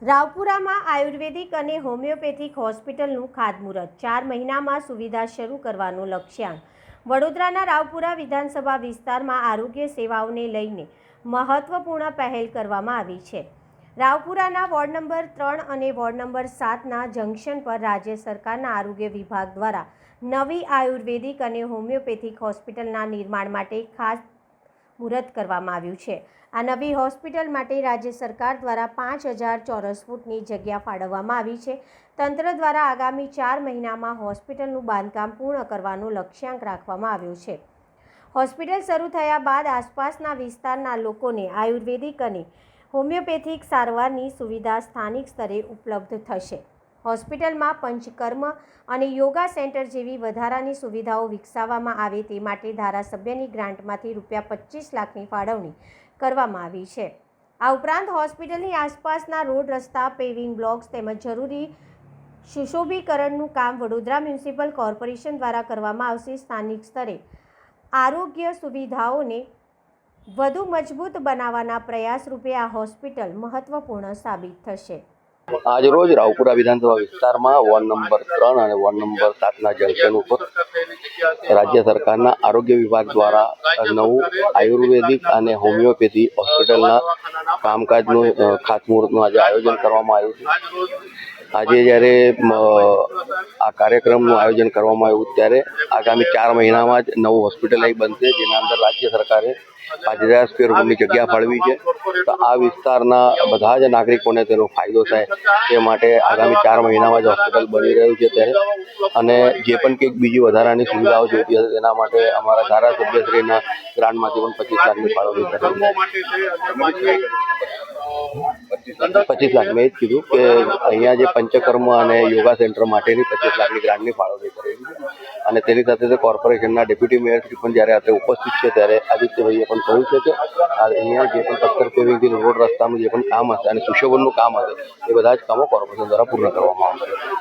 રાવપુરામાં આયુર્વેદિક અને હોમિયોપેથિક હોસ્પિટલનું ખાતમુહૂર્ત 4 મહિનામાં સુવિધા શરૂ કરવાનું લક્ષ્યાંક. વડોદરાના રાવપુરા વિધાનસભા વિસ્તારમાં આરોગ્ય સેવાઓને લઈને મહત્વપૂર્ણ પહેલ કરવામાં આવી છે. રાવપુરાના વોર્ડ નંબર 3 અને વોર્ડ નંબર 7ના જંકશન પર રાજ્ય સરકારના આરોગ્ય વિભાગ દ્વારા નવી આયુર્વેદિક અને હોમિયોપેથિક હોસ્પિટલના નિર્માણ માટે ખાસ મુહૂર્ત કરવામાં આવ્યું છે. આ નવી હોસ્પિટલ માટે રાજ્ય સરકાર દ્વારા 5000 ચોરસ ફૂટની જગ્યા ફાળવવામાં આવી છે. તંત્ર દ્વારા આગામી 4 મહિનામાં હોસ્પિટલનું બાંધકામ પૂર્ણ કરવાનું લક્ષ્યાંક રાખવામાં આવ્યું છે. હોસ્પિટલ શરૂ થયા બાદ આસપાસના વિસ્તારના લોકોને આયુર્વેદિક અને હોમિયોપેથિક સારવારની સુવિધા સ્થાનિક સ્તરે ઉપલબ્ધ થશે. હોસ્પિટલમાં પંચકર્મ અને યોગા સેન્ટર જેવી વધારાની સુવિધાઓ વિકસાવવામાં આવે તે માટે ધારાસભ્યની ગ્રાન્ટમાંથી ₹25 લાખની ફાળવણી કરવામાં આવી છે. આ ઉપરાંત હોસ્પિટલની આસપાસના રોડ, રસ્તા, પેવિંગ બ્લોક્સ તેમજ જરૂરી સુશોભીકરણનું કામ વડોદરા મ્યુનિસિપલ કોર્પોરેશન દ્વારા કરવામાં આવશે. સ્થાનિક સ્તરે આરોગ્ય સુવિધાઓને વધુ મજબૂત બનાવવાના પ્રયાસ રૂપે આ હોસ્પિટલ મહત્વપૂર્ણ સાબિત થશે. આજ રોજ રાવપુરા વિધાનસભા વિસ્તારમાં વોર્ડ નંબર 3 અને વોર્ડ નંબર 7ના જંકશન ઉપર રાજ્ય સરકારના આરોગ્ય વિભાગ દ્વારા નવું આયુર્વેદિક અને હોમિયોપેથી હોસ્પિટલના કામકાજનું ખાતમુહૂર્તનું આજે આયોજન કરવામાં આવ્યું છે. આજે જ્યારે આ કાર્યક્રમનું આયોજન કરવામાં આવ્યું ત્યારે આગામી 4 મહિનામાં જ નવું હોસ્પિટલ અહીં બનશે, જેના અંદર રાજ્ય સરકારે 5000 સ્ક્વેર ફૂટની જગ્યા ફાળવી છે. તો આ વિસ્તારના બધા જ નાગરિકોને તેનો ફાયદો થાય તે માટે આગામી 4 મહિનામાં જ હોસ્પિટલ બની રહ્યું છે. ત્યારે અને જે પણ કંઈક બીજી વધારાની સુવિધાઓ જોઈતી હશે તેના માટે અમારા ધારાસભ્યશ્રીના ગ્રાન્ટમાંથી પણ 25 લાખની ફાળવણી કરેલી છે. 25 લાખ મેં જ કીધું કે અહીંયા જે પંચકર્મ અને યોગા સેન્ટર માટેની 25 લાખની ગ્રાન્ટની ફાળવણી કરેલી છે. અને તેની સાથે કોર્પોરેશનના ડેપ્યુટી મેયરશ્રી પણ જ્યારે આપણે ઉપસ્થિત છે ત્યારે આદિત્યભાઈએ પણ કહ્યું છે કે અહીંયા જે પણ પથ્થર પેવિંગથી રોડ રસ્તાનું જે પણ કામ હશે અને સુશોભનનું કામ હશે એ બધા જ કામો કોર્પોરેશન દ્વારા પૂર્ણ કરવામાં આવશે.